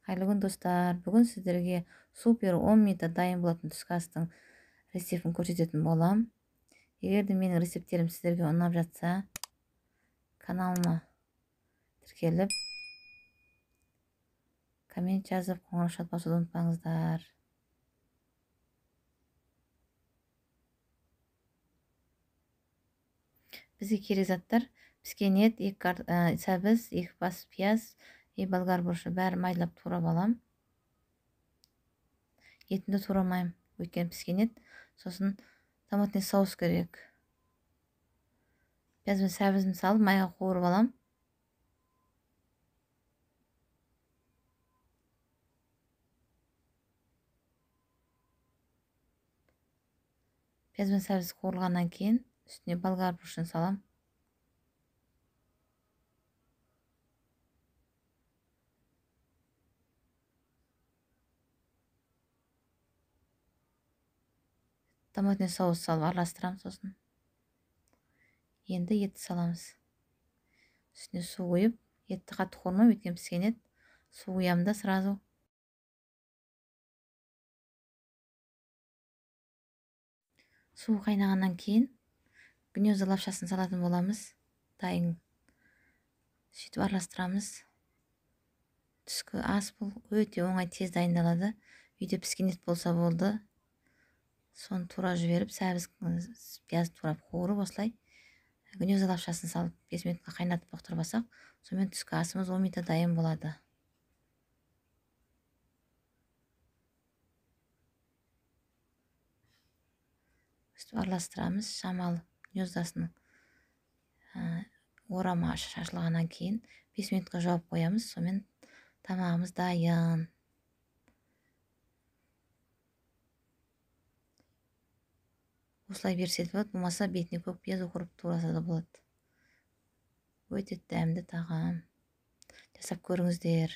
Қайырлы күн достар. Бүгін сіздерге супер 10 минутта дайын болатын түскі астың рецептін көрсететін болам. Егер де менің рецепттерім сіздерге ұнап жатса, каналыма тіркеліп, коммент жазып, қоңырау шалып басуды ұмытпаңыздар. Бізге керек заттар: піскен ет, сәбіз, 2 бас пияз, болгар бұрышы бәрі майдалап турап алам. Етімді турамайым, өйткені піскен ет. Сосын томатный соус керек. Пияз бен сәбізін салып, майға қуырып алам. Пияз бен сәбіз қуырылғаннан кейін үстіне болгар бұрышын салам. Томатный соус салып араластырам. Сосын енді етті саламыз. Үстіне су құйып, етті қатты қуырмай, өйткені піскен ет. Су құямын да сразу. Су қайнағаннан кейін гнезда лапшасын салатын боламыз. Дайын. Сөйтіп араластырамыз. Түскі ас бұл өте оңай, тез дайындалады. Үйде піскен ет болса болды. Соны тура жіберіп, сәбіз, пияз турап қуырып, осылай гнезда лапшасын салып 5 минутқа қайнатып бұқтырып алсақ, сонымен түскі асымыз 10 минутта дайын болады. Өстіп араластырамыз. Шамалы гнездасының орама шашылғаннан кейін 5 минутқа жауып қоямыз. Сонымен тамағымыз дайын. Осылай берсе де болады, болмаса бетіне көк пияз оқырып тураса да болады. Өте дәмді тағам. Жасап көріңіздер.